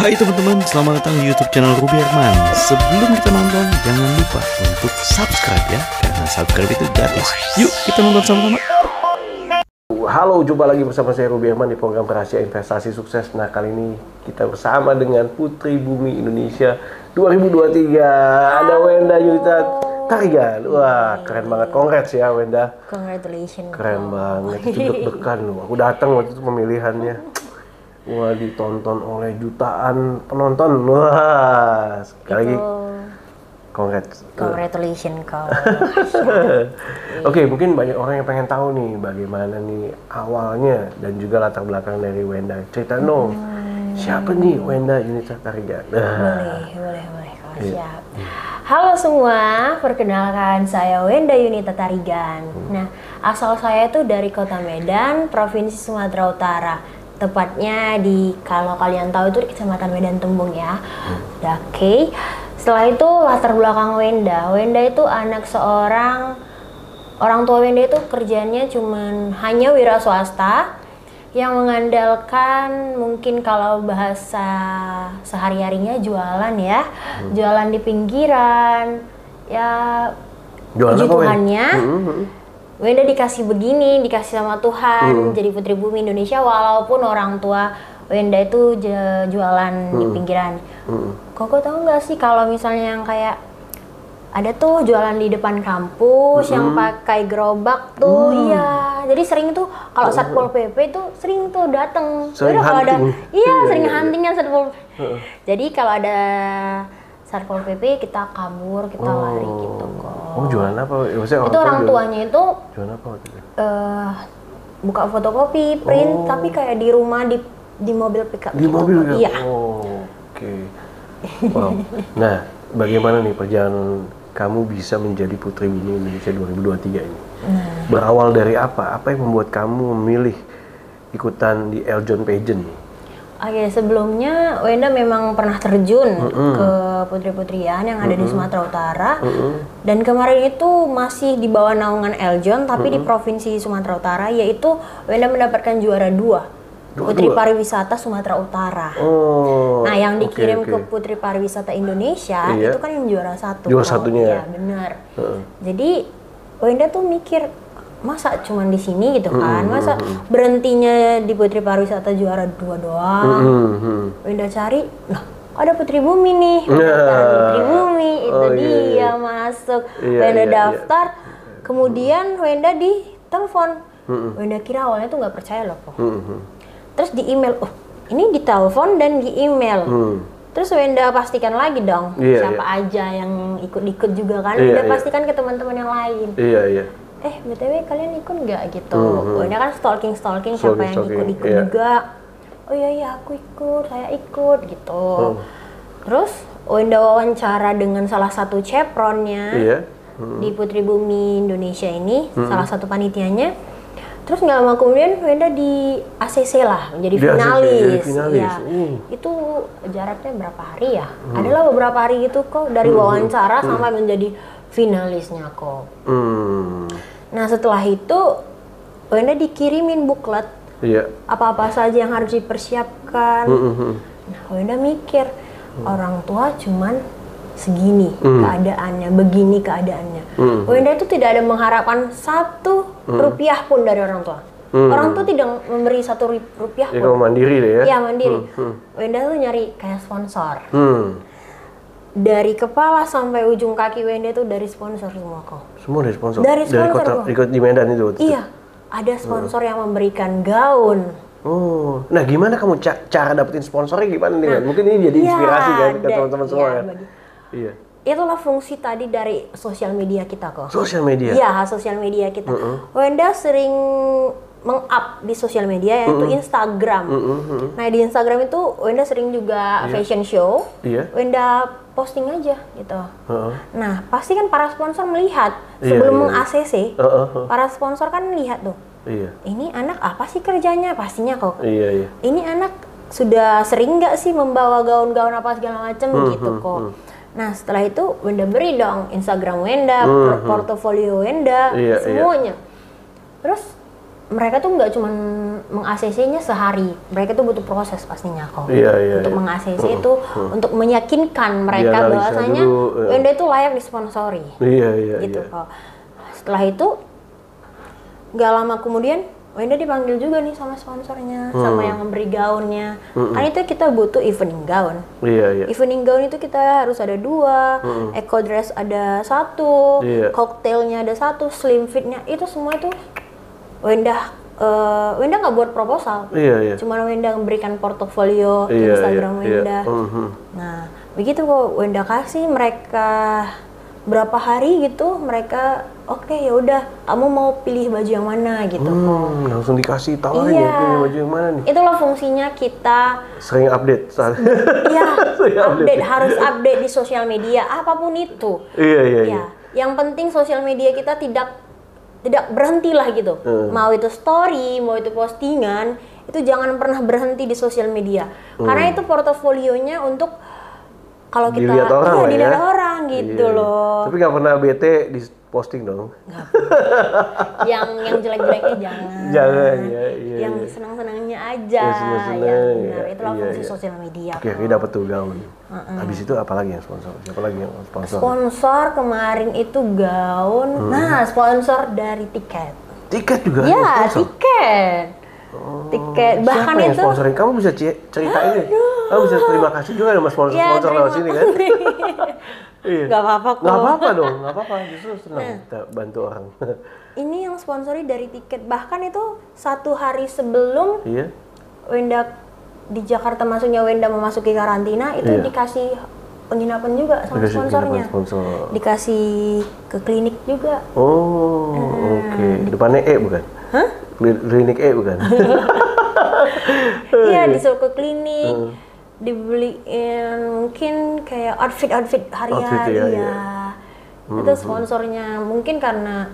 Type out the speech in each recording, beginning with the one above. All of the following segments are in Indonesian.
Hai teman-teman, selamat datang di YouTube channel Ruby Herman. Sebelum kita nonton, jangan lupa untuk subscribe ya, karena subscribe itu gratis. Yuk kita nonton sama-sama. Halo, jumpa lagi bersama saya Ruby Herman di program Rahasia Investasi Sukses. Nah, kali ini kita bersama dengan Putri Bumi Indonesia 2023. Ada Wenda Yunita Tarigan. Wah, keren banget. Congrats ya Wenda. Congratulations. Keren banget. Itu deg-degan loh. Aku datang waktu itu pemilihannya. Wah, ditonton oleh jutaan penonton. Wah, sekali lagi congrats. Congratulations kau. Oke, mungkin banyak orang yang pengen tahu nih bagaimana nih awalnya dan juga latar belakang dari Wenda. Cerita dong, siapa nih Wenda Yunita Tarigan? Boleh kalau siap. Halo semua, perkenalkan saya Wenda Yunita Tarigan. Nah, asal saya itu dari Kota Medan, Provinsi Sumatera Utara. Tepatnya di, kalau kalian tahu itu di Kecamatan Medan Tembung ya. Oke. Setelah itu latar belakang Wenda. Wenda itu anak seorang, orang tua Wenda itu kerjanya cuman hanya wira swasta yang mengandalkan, mungkin kalau bahasa sehari-harinya jualan ya. Jualan di pinggiran. Ya, puji Tuhannya. Wenda dikasih begini, dikasih sama Tuhan, jadi Putri Bumi Indonesia walaupun orang tua Wenda itu jualan di pinggiran. Koko tahu nggak sih kalau misalnya yang kayak ada tuh jualan di depan kampus yang pakai gerobak tuh, iya. Jadi sering tuh kalau Satpol PP itu sering tuh datang. Sering kalau ada, sering iya. huntingnya Satpol. Jadi kalau ada Satpol PP kita kabur, kita lari gitu kok. Oh, jualan apa? Maksudnya Itu orang tuanya itu jualan apa waktu itu? Buka fotokopi, print, tapi kayak di rumah di mobil pickup. Di gitu. mobil ya? Iya. Oh, oke. Wow. Nah, bagaimana nih perjalanan kamu bisa menjadi Putri Bumi Indonesia 2023 ini? Berawal dari apa? Apa yang membuat kamu memilih ikutan di Eljon Pageant? Oke, sebelumnya Wenda memang pernah terjun ke putri-putrian yang ada di Sumatera Utara. Dan kemarin itu masih di bawah naungan Eljon, tapi di Provinsi Sumatera Utara, yaitu Wenda mendapatkan juara 2. Putri Pariwisata Sumatera Utara. Nah, yang dikirim ke Putri Pariwisata Indonesia itu kan yang juara 1. Juara satunya. Ya, benar. Jadi Wenda tuh mikir, masa cuman di sini gitu kan, masa berhentinya di Putri Pariwisata juara 2 doang. Wenda cari, nah ada Putri Bumi nih, Putri Bumi itu dia masuk. Wenda daftar, kemudian Wenda ditelepon. Wenda kira awalnya tuh nggak percaya loh kok. Terus di email, ini di telepon dan di email. Terus Wenda pastikan lagi dong, siapa aja yang ikut-ikut juga kan. Wenda pastikan ke teman-teman yang lain. BTW kalian ikut nggak gitu? Wenda kan stalking siapa yang ikut-ikut juga. Oh iya aku ikut, saya ikut gitu. Terus Wenda wawancara dengan salah satu chevronnya di Putri Bumi Indonesia ini, salah satu panitianya. Terus nggak lama kemudian Wenda di ACC lah, menjadi finalis. Ya, itu jaraknya berapa hari ya? Adalah beberapa hari gitu kok, dari wawancara sampai menjadi finalisnya kok. Nah, setelah itu Wenda dikirimin buklet apa-apa saja yang harus dipersiapkan. Nah, Wenda mikir, orang tua cuman segini keadaannya, begini keadaannya. Wenda itu tidak ada mengharapkan 1 rupiah pun dari orang tua. Orang tua tidak memberi 1 rupiah pun. Kamu mandiri deh ya? Iya, mandiri. Wenda tuh nyari kayak sponsor. Dari kepala sampai ujung kaki Wenda tuh dari sponsor semua kok. Semua dari sponsor? Dari sponsor kota, ikut di Medan itu? Iya, ada sponsor yang memberikan gaun. Oh, nah gimana kamu cara dapetin sponsornya gimana nih? Mungkin ini jadi inspirasi kan ke teman-teman semua kan? Itulah fungsi tadi dari sosial media kita kok. Sosial media? Iya, sosial media kita. Wenda sering meng-up di sosial media yaitu Instagram. Nah, di Instagram itu Wenda sering juga fashion show. Wenda posting aja gitu. Nah, pasti kan para sponsor melihat sebelum meng-ACC, para sponsor kan lihat tuh. Ini anak apa sih kerjanya? Pastinya kok. Ini anak sudah sering nggak sih membawa gaun-gaun apa segala macam gitu kok. Nah, setelah itu Wenda beri dong Instagram Wenda, portofolio Wenda, semuanya. Terus mereka tuh nggak cuma meng-ACC-nya sehari, mereka tuh butuh proses pastinya kok. Untuk meng-ACC itu untuk meyakinkan mereka bahwasanya Wenda itu layak disponsori. Gitu kok. Setelah itu nggak lama kemudian Wenda dipanggil juga nih sama sponsornya, sama yang memberi gaunnya. Kan itu kita butuh evening gown. Evening gown itu kita harus ada 2, eco dress ada 1, cocktailnya ada 1, slim fitnya itu semua itu Wenda nggak buat proposal. Cuma Wenda memberikan portofolio Instagram Wenda. Nah begitu kok Wenda kasih mereka berapa hari gitu, mereka oke, ya udah kamu mau pilih baju yang mana gitu. Langsung dikasih tahu aja pilih baju yang mana nih. Itulah fungsinya kita sering update. Harus update di sosial media apapun itu. Yang penting sosial media kita tidak berhenti lah gitu. Mau itu story, mau itu postingan, itu jangan pernah berhenti di sosial media. Karena itu portofolionya untuk kalau kita dilihat orang gitu loh. Tapi nggak pernah bete di posting dong. yang jelek-jeleknya jangan. Yang senang-senangnya aja. Benar. Itulah fungsi sosial media. Oke, dapat tuh gaun. Habis itu apa lagi yang sponsor? Siapa lagi yang sponsor? Sponsor kemarin itu gaun. Nah, sponsor dari tiket. Tiket juga? Ya, tiket. Tiket. Bahkan siapa yang itu sponsorin? Kamu bisa ceritain nih. Kamu bisa terima kasih juga sama sponsor lewat sini kan? Gak apa-apa kok. Gak apa-apa dong, gak apa-apa. Justru senang kita bantu orang. Ini yang sponsori dari tiket. Bahkan itu 1 hari sebelum Wenda di Jakarta, maksudnya Wenda memasuki karantina, itu dikasih penginapan juga sama sponsornya. Dikasih ke klinik juga. Oke. Depannya E bukan? Hah? Klinik E bukan? Iya, disuruh ke klinik. Dibeliin mungkin kayak outfit hari-hari itu sponsornya. Mungkin karena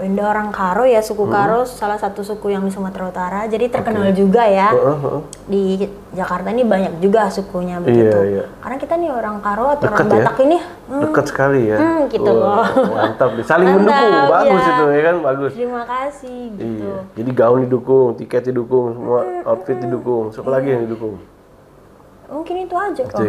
Wenda orang Karo ya, suku Karo salah satu suku yang di Sumatera Utara, jadi terkenal juga ya. Di Jakarta ini banyak juga sukunya begitu. Karena kita nih orang Karo atau orang Batak ini dekat sekali ya. Gitu loh. Mantap, saling mendukung, bagus itu ya kan, bagus. Terima kasih gitu. Jadi gaun didukung, tiket didukung, semua outfit didukung. Siapa lagi yang didukung? Mungkin itu aja kok.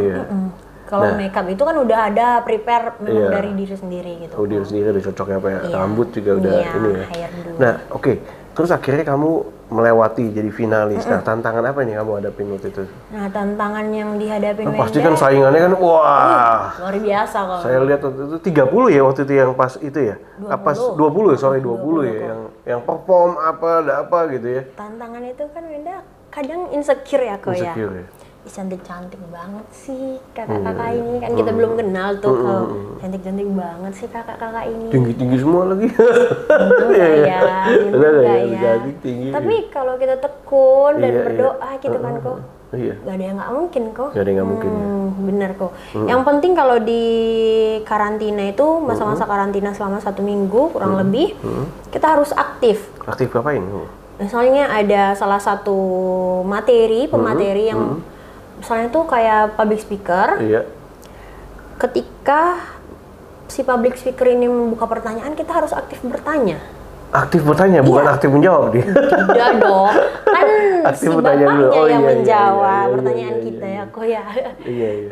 Kalau makeup itu kan udah ada prepare memang dari diri sendiri gitu. Diri sendiri udah cocoknya apa ya? Rambut juga udah ini ya. Nah, oke. Terus akhirnya kamu melewati jadi finalis. Nah, tantangan apa nih kamu hadapin waktu itu? Nah, tantangan yang dihadapin Wenda pasti kan saingannya kan wah. Luar biasa kok. Saya lihat waktu itu 30 ya waktu itu yang pas itu ya. 20 ya yang perform ada apa gitu ya. Tantangan itu kan Wenda kadang insecure ya kok ya. Cantik-cantik banget sih kakak-kakak ini kan kita belum kenal tuh kalau cantik-cantik banget sih kakak-kakak ini. Tinggi-tinggi semua lagi. Tinggi. Tapi kalau kita tekun dan berdoa gitu kan kok, gak ada yang nggak mungkin kok. Gak ada yang nggak mungkin. Bener kok. Yang penting kalau di karantina itu masa-masa karantina selama 1 minggu kurang lebih, kita harus aktif. Aktif ngapain? Misalnya ada salah satu pemateri yang misalnya tuh kayak public speaker. Ketika si public speaker ini membuka pertanyaan, kita harus aktif bertanya. Aktif bertanya, bukan aktif menjawab dia. Tidak dong, kan aktif si bapaknya yang menjawab pertanyaan kita ya kok ya.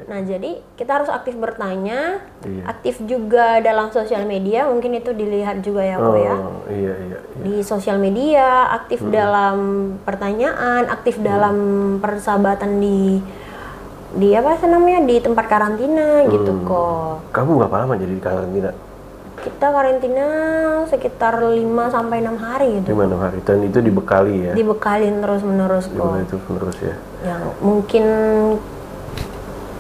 Nah jadi kita harus aktif bertanya, aktif juga dalam sosial media, mungkin itu dilihat juga ya kok ya. Di sosial media, aktif dalam pertanyaan, aktif dalam persahabatan di apa namanya di tempat karantina gitu kok. Kamu berapa lama jadi di karantina? Kita karantina sekitar 5 sampai 6 hari gitu. 5-6 hari, dan itu dibekali ya? Dibekalin terus-menerus kok. Dibekali terus ya? Yang mungkin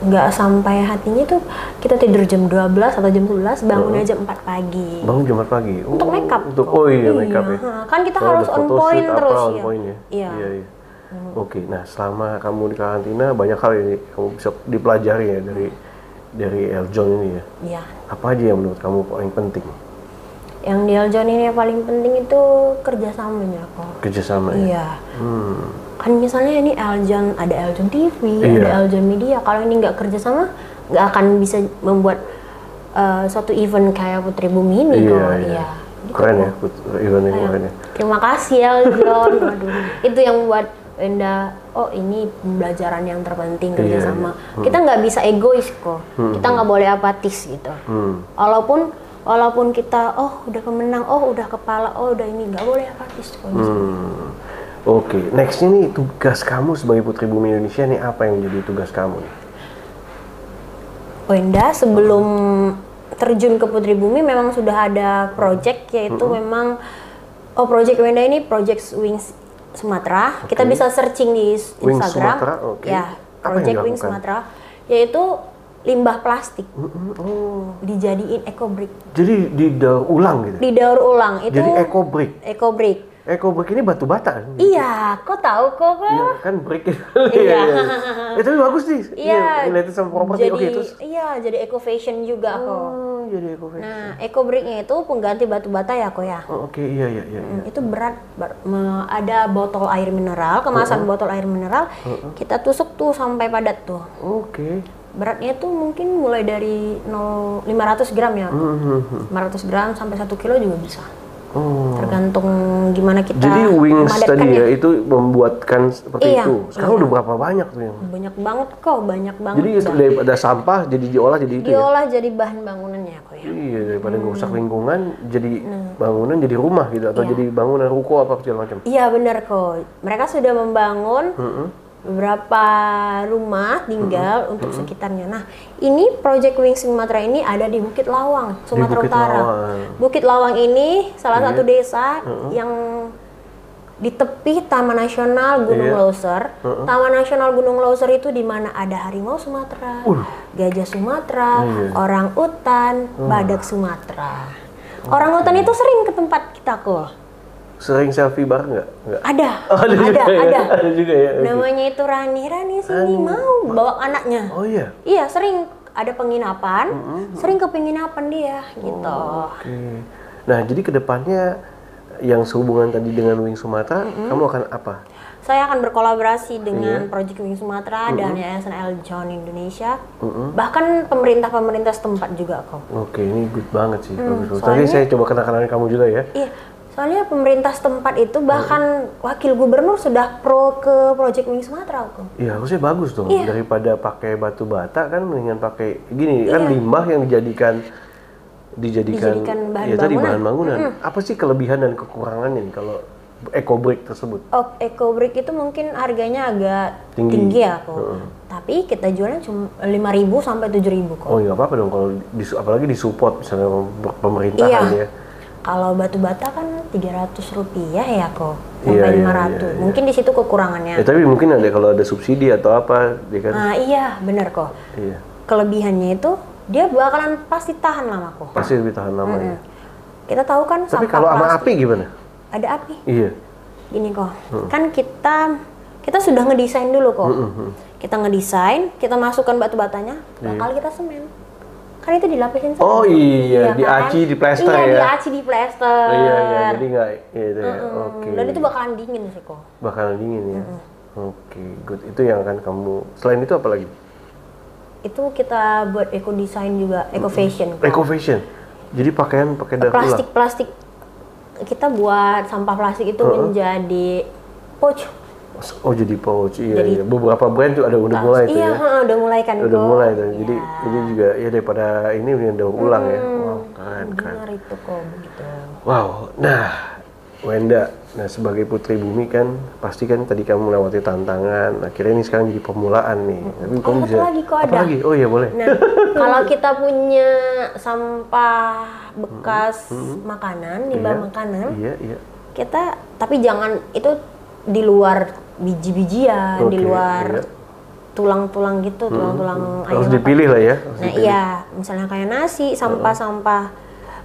nggak sampai hatinya tuh kita tidur jam 12 atau jam 11, bangunnya jam 4 pagi. Bangun jam 4 pagi? Untuk makeup. Makeup ya? Kan kita harus on point terus ya? Iya. Oke, nah selama kamu di karantina banyak hal ini kamu bisa dipelajari ya dari Eljon ini ya? Iya. Apa aja yang menurut kamu paling penting? Yang di Eljon ini yang paling penting itu kerjasamanya kok. Kerjasama ya? Iya. Kan misalnya ini Eljon, ada Eljon TV, ada Eljon Media. Kalau ini nggak kerjasama, nggak akan bisa membuat suatu event kayak Putri Bumi ini kok. Iya. gitu. Keren ya, event yang keren ya. Terima kasih ya John. Waduh, itu yang buat Wenda, oh ini pembelajaran yang terpenting kerjasama. Kita nggak bisa egois kok. Kita nggak boleh apatis gitu. Walaupun kita udah pemenang, udah kepala, udah ini, nggak boleh apatis kok. Oke, next ini tugas kamu sebagai Putri Bumi Indonesia nih, apa yang menjadi tugas kamu nih? Wenda sebelum terjun ke Putri Bumi memang sudah ada project, yaitu memang project Wenda ini project Wings Sumatera. Kita bisa searching di Instagram. Ya, project Wings Sumatera, yaitu limbah plastik dijadiin eco-brick. Jadi didaur ulang gitu? Didaur ulang itu. Jadi eco-brick? Eco-brick. Eco-brick ini batu bata? Iya, kok tahu kok? Iya, kan brick. Iya. Tapi bagus nih. Iya. Related sama properti. Terus? Iya, jadi eco-fashion juga kok. Jadi eco-fashion. Nah, eco-bricknya itu pengganti batu bata ya kok ya? Oke, iya. Itu berat. Ada botol air mineral, kemasan botol air mineral, kita tusuk tuh sampai padat tuh. Oke. Beratnya tuh mungkin mulai dari 500 gram ya. 500 gram sampai 1 kilo juga bisa. Tergantung gimana kita. Jadi Wings tadi ya, ya itu membuatkan seperti itu. Sekarang udah berapa banyak tuh yang? Banyak banget kok, banyak banget. Jadi daripada sampah jadi diolah jadi itu diolah jadi bahan bangunannya kok ya. Iya, daripada ngerusak lingkungan jadi bangunan, jadi rumah gitu, atau jadi bangunan ruko apa segala macam. Iya benar kok. Mereka sudah membangun beberapa rumah tinggal untuk sekitarnya. Nah, ini Project Wings Sumatera ini ada di Bukit Lawang, Sumatera Utara. Bukit Lawang ini salah satu desa yang di tepi Taman Nasional Gunung Leuser. Taman Nasional Gunung Leuser itu di mana ada harimau Sumatera, gajah Sumatera, orang utan, badak Sumatera. Orang utan itu sering ke tempat kita kok. Sering selfie bareng nggak? Ada. Ada juga ya. Namanya itu Rani sini mau bawa anaknya. Oh iya. Iya, sering ada penginapan, sering ke penginapan dia gitu. Oke. Nah, jadi kedepannya yang sehubungan tadi dengan Wings Sumatera, kamu akan apa? Saya akan berkolaborasi dengan Project Wings Sumatera dan Yayasan El John Indonesia, bahkan pemerintah setempat juga kok. Oke, ini good banget sih. Bagus. Tadi saya coba kenal-kenalan kamu juga ya. Iya. Soalnya pemerintah setempat itu bahkan wakil gubernur sudah pro ke Project Wings Sumatera kok. Iya, harusnya bagus dong. Daripada pakai batu bata kan mendingan pakai gini kan limbah yang dijadikan bahan ya, tadi bangunan. bahan bangunan. Apa sih kelebihan dan kekurangannya nih kalau eco-brick tersebut? Eco-brick itu mungkin harganya agak tinggi ya kok. Tapi kita jualnya cuma 5.000 sampai 7.000 kok. Oh, nggak apa-apa dong kalau apalagi disupport misalnya pemerintahan ya. Kalau batu bata kan 300 rupiah ya kok, sampai 500. Iya. Mungkin di situ kekurangannya. Ya, tapi mungkin ada kalau ada subsidi atau apa, dia kan. Nah iya, benar kok. Iya. Kelebihannya itu dia bakalan pasti tahan lama kok. Pasti lebih tahan lama ya. Kita tahu kan tapi kalau sama api gimana? Ada api. Iya. Gini kok, kan kita sudah ngedesain dulu kok. Kita ngedesain, kita masukkan batu batanya, bakal kita semen. Kan itu dilapisin sama. Oh iya, diaci, di plester ya. Iya, diaci di plester. Iya, jadi nggak itu ya. Oke. Dan itu bakalan dingin sih kok. Bakalan dingin ya. Oke, good. Itu yang akan kamu. Selain itu apa lagi? Itu kita buat eco design juga, eco fashion. Eco fashion. Jadi pakaian pakai daur ulang. Plastik. Kita buat sampah plastik itu menjadi pouch. Oh, jadi pouch, iya. Beberapa brand tuh udah mulai tuh ya. Iya, udah mulai kan. Udah mulai tuh. Jadi ini juga ya daripada ini yang daur ulang ya. Wow, keren. Benar itu kok begitu. Wow, nah Wenda, sebagai Putri Bumi kan pasti kan tadi kamu melewati tantangan. Akhirnya ini sekarang jadi permulaan nih. Tapi kamu bisa. Apa lagi? Oh iya boleh. Nah, kalau kita punya sampah bekas makanan, limbah makanan. Iya. Kita tapi jangan itu di luar biji-bijian, di luar tulang-tulang gitu, tulang-tulang ayam. Harus dipilih lah ya. Nah iya, misalnya kayak nasi, sampah-sampah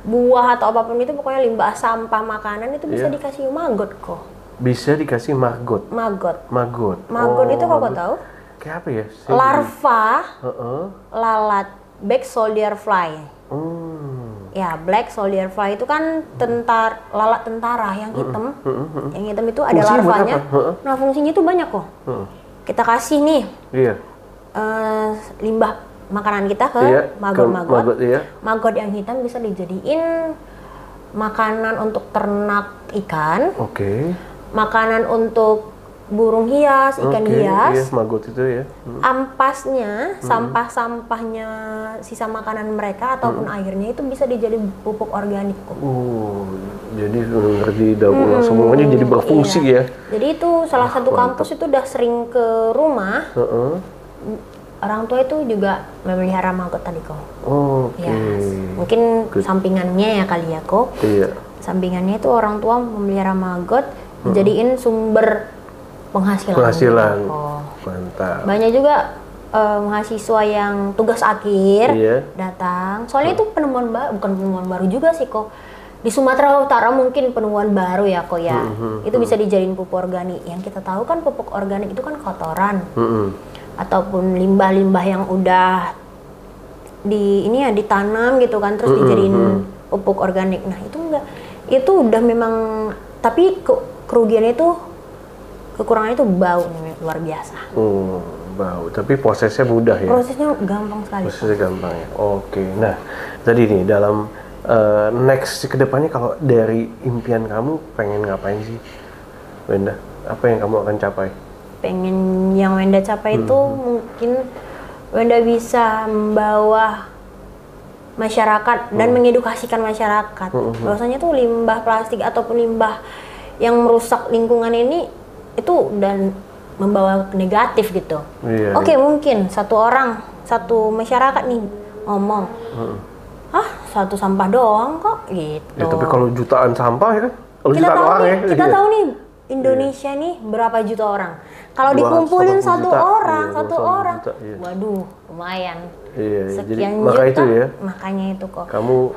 buah atau apapun itu, pokoknya limbah sampah makanan itu bisa dikasih maggot kok. Bisa dikasih maggot? Maggot. Maggot itu kok tahu? Kayak apa ya? Larva lalat black soldier fly. Ya, black soldier fly itu kan lalat tentara yang hitam. Yang hitam itu ada larvanya. Nah, fungsinya itu banyak kok. Kita kasih nih limbah makanan kita ke maggot-maggot. Maggot yang hitam bisa dijadiin makanan untuk ternak ikan. Oke. Makanan untuk burung hias, ikan hias. Iya, maggot itu ya. Ampasnya, sampah-sampahnya, sisa makanan mereka ataupun airnya itu bisa dijadiin pupuk organik kok. Jadi benar di daur ulang semuanya jadi berfungsi ya. Jadi itu salah satu kampus itu udah sering ke rumah. Orang tua itu juga memelihara maggot tadi kok. Ya, mungkin sampingannya ya kali ya kok. Iya. Sampingannya itu orang tua memelihara maggot, dijadiin sumber penghasilan. Mantap. Banyak juga mahasiswa yang tugas akhir datang. Soalnya itu penemuan baru, bukan penemuan baru juga sih kok. Di Sumatera Utara mungkin penemuan baru ya kok ya. Itu bisa dijadiin pupuk organik. Yang kita tahu kan pupuk organik itu kan kotoran. Ataupun limbah-limbah yang udah ditanam gitu kan, terus dijadiin pupuk organik. Nah, itu enggak. Itu udah memang, tapi kerugiannya itu, kekurangannya itu bau nih, luar biasa. Bau, tapi prosesnya mudah ya? Prosesnya gampang sekali. Prosesnya gampang ya? Oke, nah tadi nih dalam next kedepannya kalau dari impian kamu pengen ngapain sih, Wenda? Apa yang kamu akan capai? Pengen yang Wenda capai itu mungkin Wenda bisa membawa masyarakat dan mengedukasikan masyarakat. Bahwasanya tuh limbah plastik ataupun limbah yang merusak lingkungan ini itu dan membawa negatif gitu. Oke, mungkin satu masyarakat nih ngomong, satu sampah doang kok gitu. Ya, tapi kalau jutaan sampah ya kan? Kita tahu nih Indonesia nih berapa juta orang. Kalau dikumpulin satu orang, waduh, lumayan. Sekian juta, makanya itu kok. Kamu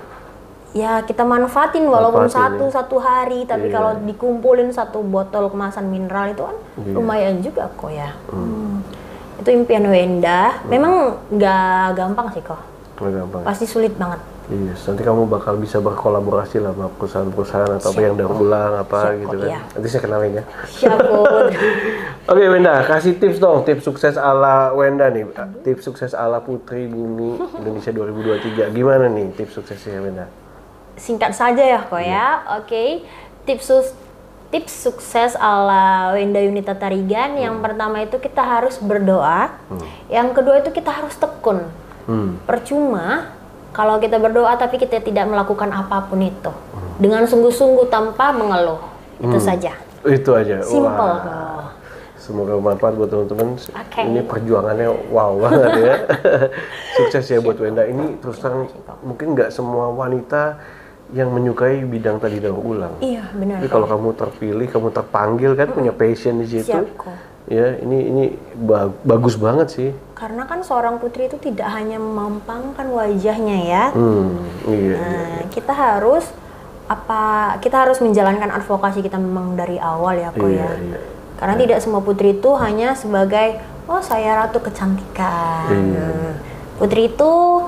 ya kita manfaatin walaupun satu hari, tapi kalau dikumpulin satu botol kemasan mineral itu kan lumayan juga kok ya. Itu impian Wenda. Memang nggak gampang sih kok. Gampang. Pasti sulit banget. Iya, nanti kamu bakal bisa berkolaborasi lah sama perusahaan-perusahaan atau apa yang daur ulang apa gitu kan. Ya. Nanti saya kenalin ya. Siap. Oke Wenda, kasih tips dong, tips sukses ala Wenda nih. Tips sukses ala Putri Bumi Indonesia 2023. Gimana nih tips suksesnya Wenda? Singkat saja ya kok ya. Oke. Tips sukses ala Wenda Yunita Tarigan. Yang pertama itu kita harus berdoa. Yang kedua itu kita harus tekun. Percuma kalau kita berdoa tapi kita tidak melakukan apapun itu dengan sungguh-sungguh tanpa mengeluh. Itu saja. Itu aja. Simple. Semoga bermanfaat buat teman-teman. Ini perjuangannya wow banget ya. Sukses ya buat Wenda. Ini terus terang mungkin nggak semua wanita yang menyukai bidang tadi daur ulang. Iya, benar. Tapi kalau kamu terpilih, kamu terpanggil kan punya passion di situ. Siap kok. Ya, ini bagus banget sih. Karena kan seorang putri itu tidak hanya memampangkan wajahnya ya. Kita harus menjalankan advokasi kita memang dari awal ya kok ya. Karena tidak semua putri itu hanya sebagai saya ratu kecantikan. Putri itu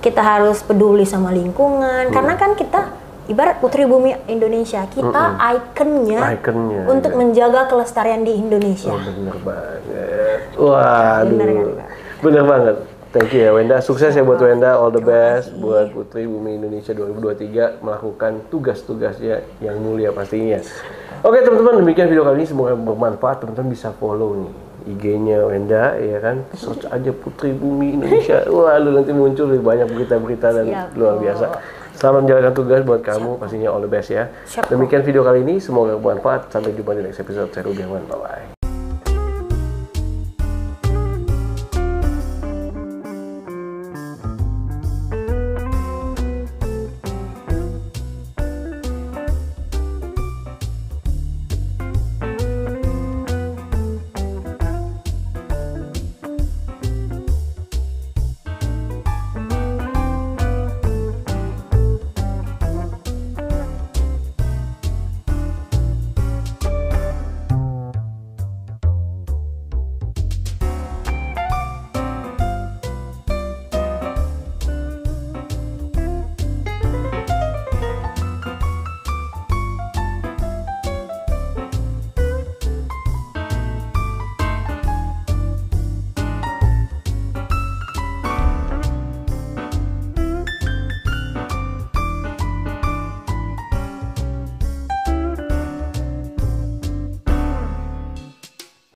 kita harus peduli sama lingkungan. Karena kan kita ibarat Putri Bumi Indonesia, kita ikonnya untuk menjaga kelestarian di Indonesia. Bener banget. Waduh, bener banget. Thank you ya Wenda. Sukses ya buat Wenda. All the best buat Putri Bumi Indonesia 2023 melakukan tugas-tugasnya yang mulia pastinya. Oke teman-teman, demikian video kali ini. Semoga bermanfaat. Teman-teman bisa follow nih IG-nya Wenda, ya kan? Search aja Putri Bumi Indonesia. Waduh, nanti muncul lebih banyak berita-berita dan luar biasa. Selamat menjalankan tugas buat kamu, pastinya all the best ya. Demikian video kali ini, semoga bermanfaat. Sampai jumpa di next episode. Saya Ruby Herman, bye-bye.